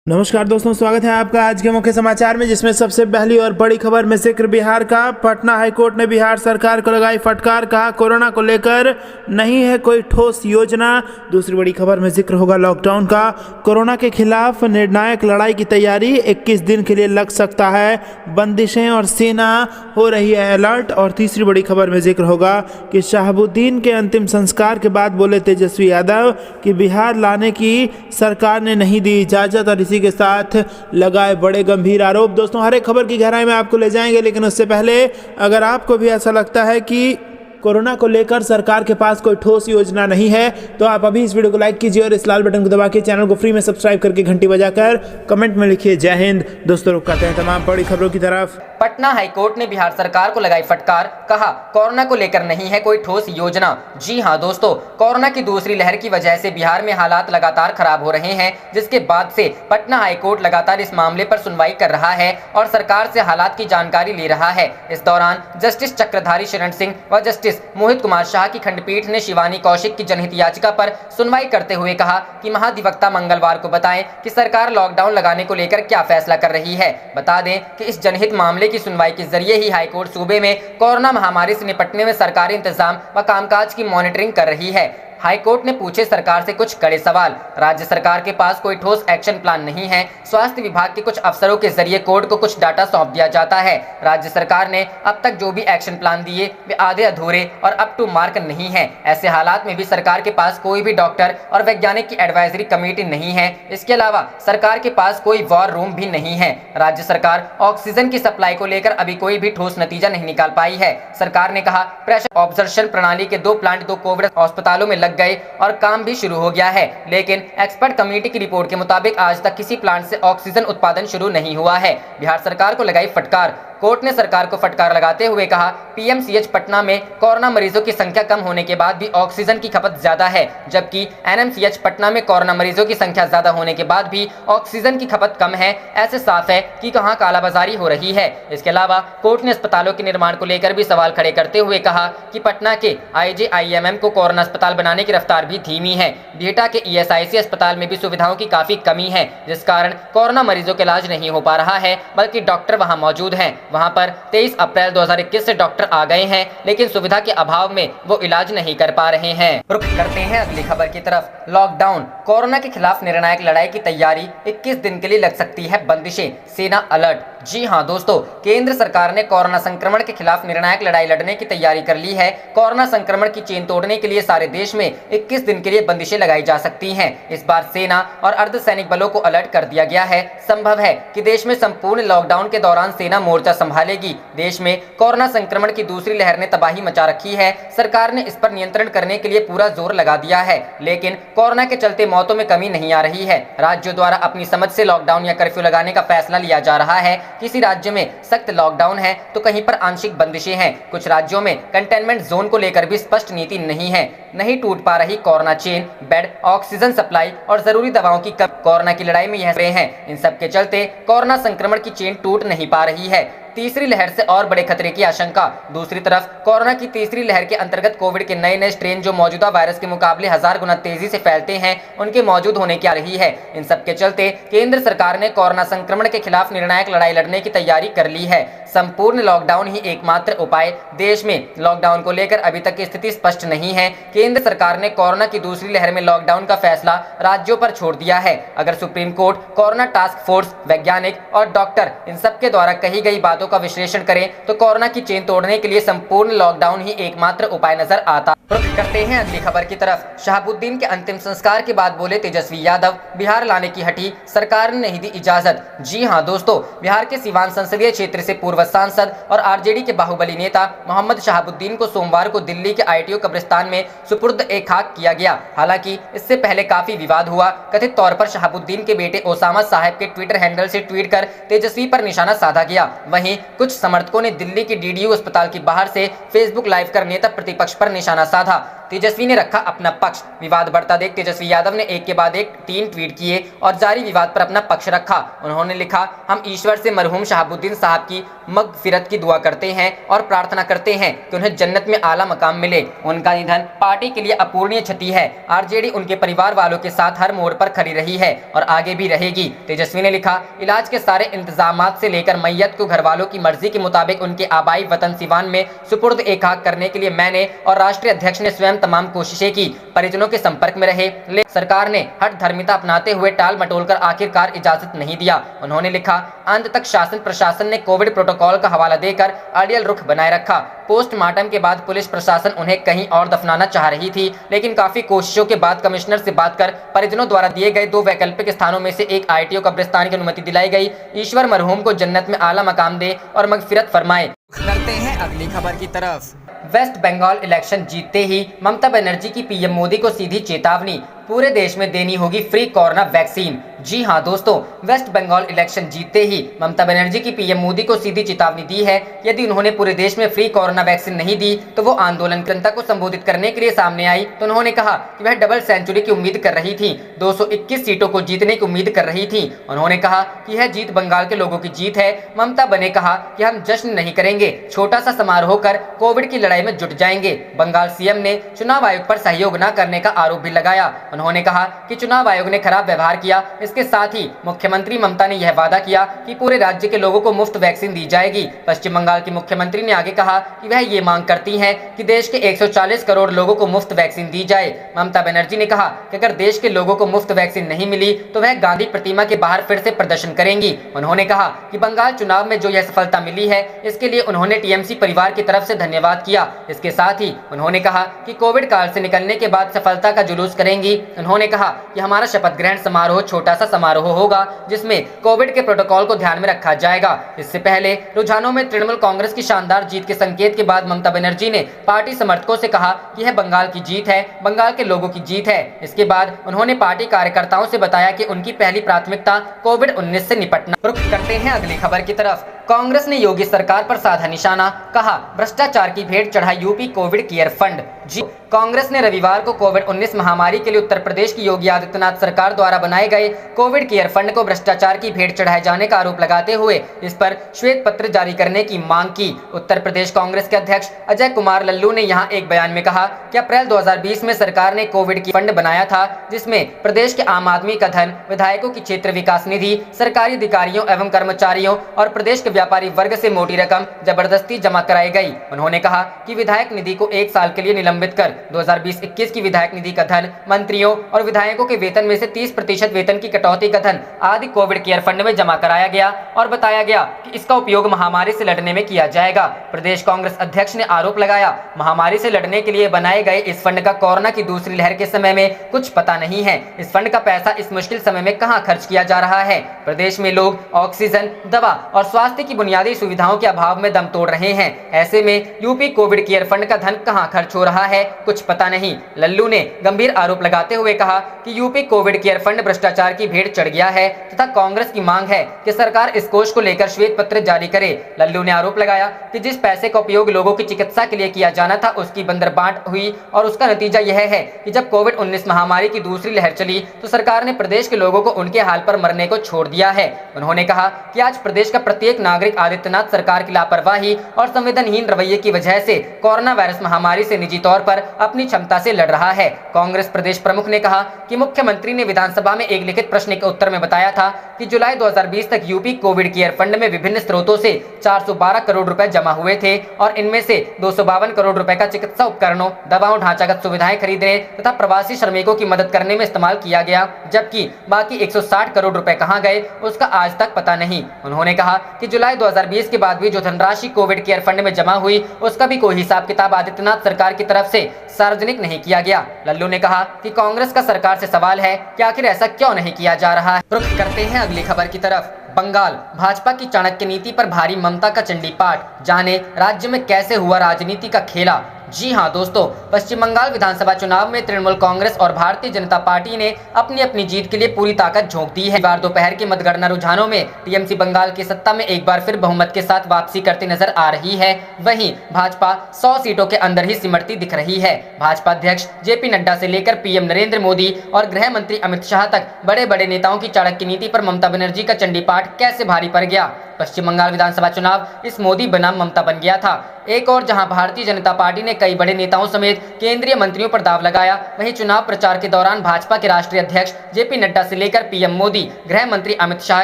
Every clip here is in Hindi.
नमस्कार दोस्तों, स्वागत है आपका आज के मुख्य समाचार में, जिसमें सबसे पहली और बड़ी खबर में जिक्र बिहार का। पटना हाईकोर्ट ने बिहार सरकार को लगाई फटकार, कहा कोरोना को लेकर नहीं है कोई ठोस योजना। दूसरी बड़ी खबर में जिक्र होगा लॉकडाउन का। कोरोना के खिलाफ निर्णायक लड़ाई की तैयारी 21 दिन के लिए लग सकता है, बंदिशें और सेना हो रही है अलर्ट। और तीसरी बड़ी खबर में जिक्र होगा कि शहाबुद्दीन के अंतिम संस्कार के बाद बोले तेजस्वी यादव कि बिहार लाने की सरकार ने नहीं दी इजाजत, और इसी के साथ लगाए बड़े गंभीर आरोप। दोस्तों, हर एक खबर की गहराई में आपको ले जाएंगे, लेकिन उससे पहले अगर आपको भी ऐसा लगता है कि कोरोना को लेकर सरकार के पास कोई ठोस योजना नहीं है, तो आप अभी इस वीडियो को लाइक कीजिए और इस लाल बटन को दबा के चैनल को फ्री में सब्सक्राइब करके घंटी बजाकर कमेंट में लिखिए जय हिंद। दोस्तों, रुक करते हैं तमाम बड़ी खबरों की तरफ। पटना हाईकोर्ट ने बिहार सरकार को लगाई फटकार, कहा कोरोना को लेकर नहीं है कोई ठोस योजना। जी हां दोस्तों, कोरोना की दूसरी लहर की वजह से बिहार में हालात लगातार खराब हो रहे हैं, जिसके बाद से पटना हाईकोर्ट लगातार इस मामले पर सुनवाई कर रहा है और सरकार से हालात की जानकारी ले रहा है। इस दौरान जस्टिस चक्रधारी शरण सिंह व जस्टिस मोहित कुमार शाह की खंडपीठ ने शिवानी कौशिक की जनहित याचिका पर सुनवाई करते हुए कहा कि महाधिवक्ता मंगलवार को बताएं कि सरकार लॉकडाउन लगाने को लेकर क्या फैसला कर रही है। बता दें कि इस जनहित मामले की सुनवाई के जरिए ही हाईकोर्ट सूबे में कोरोना महामारी से निपटने में सरकारी इंतजाम व कामकाज की मॉनिटरिंग कर रही है। हाईकोर्ट ने पूछे सरकार से कुछ कड़े सवाल। राज्य सरकार के पास कोई ठोस एक्शन प्लान नहीं है। स्वास्थ्य विभाग के कुछ अफसरों के जरिए कोर्ट को कुछ डाटा सौंप दिया जाता है। राज्य सरकार ने अब तक जो भी एक्शन प्लान दिए वे आधे अधूरे और अप टू मार्क नहीं है। ऐसे हालात में भी सरकार के पास कोई भी डॉक्टर और वैज्ञानिक की एडवाइजरी कमेटी नहीं है। इसके अलावा सरकार के पास कोई वॉर रूम भी नहीं है। राज्य सरकार ऑक्सीजन की सप्लाई को लेकर अभी कोई भी ठोस नतीजा नहीं निकाल पाई है। सरकार ने कहा प्रेशर ऑब्जर्वेशन प्रणाली के 2 प्लांट 2 कोविड अस्पतालों में गए और काम भी शुरू हो गया है, लेकिन एक्सपर्ट कमेटी की रिपोर्ट के मुताबिक आज तक किसी प्लांट से ऑक्सीजन उत्पादन शुरू नहीं हुआ है। बिहार सरकार को लगाई फटकार। कोर्ट ने सरकार को फटकार लगाते हुए कहा पीएमसीएच पटना में कोरोना मरीजों की संख्या कम होने के बाद भी ऑक्सीजन की खपत ज्यादा है, जबकि एनएमसीएच पटना में कोरोना मरीजों की संख्या ज्यादा होने के बाद भी ऑक्सीजन की खपत कम है। ऐसे साफ है कि कहां कालाबाजारी हो रही है। इसके अलावा कोर्ट ने अस्पतालों के निर्माण को लेकर भी सवाल खड़े करते हुए कहा कि पटना के आईजीआईएमएम को कोरोना अस्पताल बनाने की रफ्तार भी धीमी है। बिहटा के ईएसआईसी अस्पताल में भी सुविधाओं की काफी कमी है, जिस कारण कोरोना मरीजों का इलाज नहीं हो पा रहा है, बल्कि डॉक्टर वहां मौजूद हैं। वहां पर 23 अप्रैल 2021 से डॉक्टर आ गए हैं, लेकिन सुविधा के अभाव में वो इलाज नहीं कर पा रहे हैं। रुख करते हैं अगली खबर की तरफ। लॉकडाउन, कोरोना के खिलाफ निर्णायक लड़ाई की तैयारी 21 दिन के लिए लग सकती है बंदिशें, सेना अलर्ट। जी हां दोस्तों, केंद्र सरकार ने कोरोना संक्रमण के खिलाफ निर्णायक लड़ाई लड़ने की तैयारी कर ली है। कोरोना संक्रमण की चेन तोड़ने के लिए सारे देश में 21 दिन के लिए बंदिशें लगाई जा सकती हैं। इस बार सेना और अर्धसैनिक बलों को अलर्ट कर दिया गया है। संभव है कि देश में संपूर्ण लॉकडाउन के दौरान सेना मोर्चा संभालेगी। देश में कोरोना संक्रमण की दूसरी लहर ने तबाही मचा रखी है। सरकार ने इस पर नियंत्रण करने के लिए पूरा जोर लगा दिया है, लेकिन कोरोना के चलते मौतों में कमी नहीं आ रही है। राज्यों द्वारा अपनी समझ से लॉकडाउन या कर्फ्यू लगाने का फैसला लिया जा रहा है। किसी राज्य में सख्त लॉकडाउन है तो कहीं पर आंशिक बंदिशें हैं। कुछ राज्यों में कंटेनमेंट जोन को लेकर भी स्पष्ट नीति नहीं है। नहीं टूट पा रही corona chain, bed, oxygen supply और जरूरी दवाओं की कमी। कोरोना की लड़ाई में यह हैं। इन सब के चलते कोरोना संक्रमण की चेन टूट नहीं पा रही है। तीसरी लहर से और बड़े खतरे की आशंका। दूसरी तरफ कोरोना की तीसरी लहर के अंतर्गत कोविड के नए स्ट्रेन जो मौजूदा वायरस के मुकाबले 1000 गुना तेजी से फैलते हैं, उनके मौजूद होने की आ रही है। इन सब के चलते केंद्र सरकार ने कोरोना संक्रमण के खिलाफ निर्णायक लड़ाई लड़ने की तैयारी कर ली है। संपूर्ण लॉकडाउन ही एकमात्र उपाय। देश में लॉकडाउन को लेकर अभी तक की स्थिति स्पष्ट नहीं है। केंद्र सरकार ने कोरोना की दूसरी लहर में लॉकडाउन का फैसला राज्यों पर छोड़ दिया है। अगर supreme court, corona task force, वैज्ञानिक और डॉक्टर इन सबके द्वारा कही गई बातों का विश्लेषण करें तो कोरोना की चेन तोड़ने के लिए संपूर्ण लॉकडाउन ही एकमात्र उपाय नजर आता। रुख करते हैं अगली खबर की तरफ। शहाबुद्दीन के अंतिम संस्कार के बाद बोले तेजस्वी यादव बिहार लाने की हटी, सरकार ने नहीं दी इजाजत। जी हां दोस्तों, बिहार के सीवान संसदीय क्षेत्र से पूर्व सांसद और आरजेडी के बाहुबली नेता मोहम्मद शहाबुद्दीन को सोमवार को दिल्ली के आईटीओ कब्रिस्तान में सुपुर्द ए खाक किया गया। हालांकि इससे पहले काफी विवाद हुआ। कथित तौर पर शहाबुद्दीन के बेटे ओसामा साहब के ट्विटर हैंडल से ट्वीट कर तेजस्वी पर निशाना साधा गया। वहीं कुछ समर्थकों ने दिल्ली के डीडीयू अस्पताल के बाहर से फेसबुक लाइव कर नेता प्रतिपक्ष पर निशाना साधा। तेजस्वी ने रखा अपना पक्ष। विवाद बढ़ता देख तेजस्वी यादव ने एक के बाद एक 3 ट्वीट किए और जारी विवाद पर अपना पक्ष रखा। उन्होंने लिखा, हम ईश्वर से मरहूम शहाबुद्दीन साहब की मगफिरत की दुआ करते हैं और प्रार्थना करते हैं कि उन्हें जन्नत में आला मकाम मिले। उनका निधन पार्टी के लिए अपूरणीय क्षति है। आरजेडी उनके परिवार वालों के साथ हर मोड़ पर खड़ी रही है और आगे भी रहेगी। तेजस्वी ने लिखा, इलाज के सारे इंतजामात से लेकर मैयत को घर वालों की मर्जी के मुताबिक उनके आबाई वतन सिवान में सुपुर्द एक खाक करने के लिए मैंने और राष्ट्रीय अध्यक्ष ने स्वयं तमाम कोशिशें की। परिजनों के संपर्क में रहे, लेकिन सरकार ने हठ धर्मिता अपनाते हुए टाल मटोल कर आखिरकार इजाजत नहीं दिया। उन्होंने लिखा, अंत तक शासन प्रशासन ने कोविड प्रोटोकॉल का हवाला देकर अड़ियल रुख बनाए रखा। पोस्टमार्टम के बाद पुलिस प्रशासन उन्हें कहीं और दफनाना चाह रही थी, लेकिन काफी कोशिशों के बाद कमिश्नर से बात कर परिजनों द्वारा दिए गए 2 वैकल्पिक स्थानों में से एक ITO कब्रिस्तान की अनुमति दिलाई गई। ईश्वर मरहूम को जन्नत में आला मकाम दे और मगफिरत फरमाए। करते हैं अगली खबर की तरफ। वेस्ट बंगाल इलेक्शन जीतते ही ममता बनर्जी की पीएम मोदी को सीधी चेतावनी, पूरे देश में देनी होगी फ्री कोरोना वैक्सीन। जी हां दोस्तों, वेस्ट बंगाल इलेक्शन जीतते ही ममता बनर्जी की पीएम मोदी को सीधी चेतावनी दी है। यदि उन्होंने पूरे देश में फ्री कोरोना वैक्सीन नहीं दी तो वो आंदोलन जनता को संबोधित करने के लिए सामने आई तो उन्होंने कहा कि वह डबल सेंचुरी की उम्मीद कर रही थी, 221 सीटों को जीतने की उम्मीद कर रही थी। उन्होंने कहा कि यह जीत बंगाल के लोगों की जीत है। ममता ने कहा कि हम जश्न नहीं करेंगे, छोटा सा समारोह कर कोविड की लड़ाई में जुट जाएंगे। बंगाल सीएम ने चुनाव आयोग पर सहयोग न करने का आरोप भी लगाया। उन्होंने कहा कि चुनाव आयोग ने खराब व्यवहार किया। इसके साथ ही मुख्यमंत्री ममता ने यह वादा किया कि पूरे राज्य के लोगों को मुफ्त वैक्सीन दी जाएगी। पश्चिम बंगाल की मुख्यमंत्री ने आगे कहा कि वह ये मांग करती हैं कि देश के 140 करोड़ लोगों को मुफ्त वैक्सीन दी जाए। ममता बनर्जी ने कहा कि अगर देश के लोगों को मुफ्त वैक्सीन नहीं मिली तो वह गांधी प्रतिमा के बाहर फिर से प्रदर्शन करेंगी। उन्होंने कहा कि बंगाल चुनाव में जो यह सफलता मिली है इसके लिए उन्होंने टीएमसी परिवार की तरफ से धन्यवाद किया। इसके साथ ही उन्होंने कहा कि कोविड काल से निकलने के बाद सफलता का जुलूस करेंगी। उन्होंने कहा कि हमारा शपथ ग्रहण समारोह छोटा सा समारोह होगा जिसमें कोविड के प्रोटोकॉल को ध्यान में रखा जाएगा। इससे पहले रुझानों में तृणमूल कांग्रेस की शानदार जीत के संकेत के बाद ममता बनर्जी ने पार्टी समर्थकों से कहा कि यह बंगाल की जीत है, बंगाल के लोगों की जीत है। इसके बाद उन्होंने पार्टी कार्यकर्ताओं से बताया कि उनकी पहली प्राथमिकता कोविड-19 से निपटना। रुख करते हैं अगली खबर की तरफ। कांग्रेस ने योगी सरकार पर साधा निशाना, कहा भ्रष्टाचार की भेंट चढ़ा यूपी कोविड केयर फंड। जी, कांग्रेस ने रविवार को कोविड-19 महामारी के लिए उत्तर प्रदेश की योगी आदित्यनाथ सरकार द्वारा बनाए गए कोविड केयर फंड को भ्रष्टाचार की भेंट चढ़ाए जाने का आरोप लगाते हुए इस पर श्वेत पत्र जारी करने की मांग की। उत्तर प्रदेश कांग्रेस के अध्यक्ष अजय कुमार लल्लू ने यहां एक बयान में कहा कि अप्रैल 2020 में सरकार ने कोविड की फंड बनाया था जिसमें प्रदेश के आम आदमी का धन, विधायकों की क्षेत्र विकास निधि, सरकारी अधिकारियों एवं कर्मचारियों और प्रदेश के व्यापारी वर्ग से मोटी रकम जबरदस्ती जमा कराई गई। उन्होंने कहा कि विधायक निधि को 1 साल के लिए निलंबित कर 2020-21 की विधायक निधि का धन, मंत्रियों और विधायकों के वेतन में से 30% वेतन की कटौती का धन आदि कोविड केयर फंड में जमा कराया गया और बताया गया कि इसका उपयोग महामारी से लड़ने में किया जाएगा। प्रदेश कांग्रेस अध्यक्ष ने आरोप लगाया, महामारी से लड़ने के लिए बनाए गए इस फंड का कोरोना की दूसरी लहर के समय में कुछ पता नहीं है। इस फंड का पैसा इस मुश्किल समय में कहां खर्च किया जा रहा है। प्रदेश में लोग ऑक्सीजन, दवा और स्वास्थ्य की बुनियादी सुविधाओं के अभाव में दम तोड़ रहे हैं। ऐसे में यूपी कोविड केयर फंड का धन कहां खर्च हो रहा है, कुछ पता नहीं। लल्लू ने गंभीर आरोप लगाते हुए कहा कि यूपी कोविड केयर फंड भ्रष्टाचार की भेंट चढ़ गया है तथा कांग्रेस की मांग है कि सरकार इस कोष को लेकर श्वेत पत्र जारी करे। लल्लू ने आरोप लगाया कि जिस पैसे का उपयोग लोगों की चिकित्सा के लिए किया जाना था उसकी बंदरबांट हुई और उसका नतीजा यह है कि जब कोविड-19 महामारी की दूसरी लहर चली तो सरकार ने प्रदेश के लोगों को उनके हाल पर मरने को छोड़ दिया है। उन्होंने कहा कि आज प्रदेश का प्रत्येक नागरिक आदित्यनाथ सरकार की लापरवाही और संवेदनहीन रवैये की वजह से कोरोना वायरस महामारी से निजी तौर पर अपनी क्षमता से लड़ रहा है। कांग्रेस प्रदेश प्रमुख ने कहा कि मुख्यमंत्री ने विधानसभा में एक लिखित प्रश्न के उत्तर में बताया था कि जुलाई 2020 तक यूपी कोविड केयर फंड में विभिन्न स्रोतों से 412 करोड़ रुपए जमा हुए थे और इनमें से 252 करोड़ रुपए का चिकित्सा उपकरणों, दवाओं, ढांचागत सुविधाएं खरीदने तथा प्रवासी श्रमिकों की मदद करने में इस्तेमाल किया गया, जबकि बाकी 160 करोड़ रुपए कहां गए उसका आज तक पता नहीं। उन्होंने कहा कि जुलाई 2020 के बाद भी जो धनराशि कोविड केयर फंड में जमा हुई उसका भी कोई हिसाब किताब आदित्यनाथ सरकार की तरफ से सार्वजनिक नहीं किया गया। लल्लू ने कहा कि कांग्रेस का सरकार से सवाल है कि आखिर ऐसा क्यों नहीं किया जा रहा है। रुख करते हैं अगली खबर की तरफ। बंगाल भाजपा की चाणक्य नीति पर भारी ममता का चंडी पाठ, जाने राज्य में कैसे हुआ राजनीति का खेला। जी हां दोस्तों, पश्चिम बंगाल विधानसभा चुनाव में तृणमूल कांग्रेस और भारतीय जनता पार्टी ने अपनी अपनी जीत के लिए पूरी ताकत झोंक दी है। बार दोपहर की मतगणना रुझानों में टीएमसी बंगाल की सत्ता में एक बार फिर बहुमत के साथ वापसी करती नजर आ रही है। वहीं भाजपा 100 सीटों के अंदर ही सिमटती दिख रही है। भाजपा अध्यक्ष जेपी नड्डा से लेकर पीएम नरेंद्र मोदी और गृह मंत्री अमित शाह तक बड़े बड़े नेताओं की चाणक्य नीति पर ममता बनर्जी का चंडी पाठ कैसे भारी पड़ गया। पश्चिम बंगाल विधानसभा चुनाव इस मोदी बनाम ममता बन गया था। एक और जहां भारतीय जनता पार्टी ने कई बड़े नेताओं समेत केंद्रीय मंत्रियों पर दाव लगाया, वहीं चुनाव प्रचार के दौरान भाजपा के राष्ट्रीय अध्यक्ष जेपी नड्डा से लेकर पीएम मोदी, गृह मंत्री अमित शाह,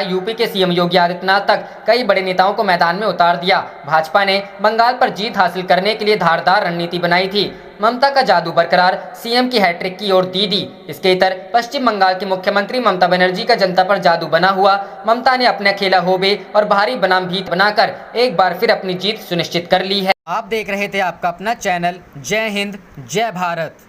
यूपी के सीएम योगी आदित्यनाथ तक कई बड़े नेताओं को मैदान में उतार दिया। भाजपा ने बंगाल पर जीत हासिल करने के लिए धारदार रणनीति बनाई थी। ममता का जादू बरकरार, सीएम की हैट्रिक की ओर दीदी। इसके इतर पश्चिम बंगाल की मुख्यमंत्री ममता बनर्जी का जनता पर जादू बना हुआ। ममता ने अपने खेला होबे और भारी बनाम भीत बनाकर एक बार फिर अपनी जीत सुनिश्चित कर ली है। आप देख रहे थे आपका अपना चैनल जय हिंद जय भारत।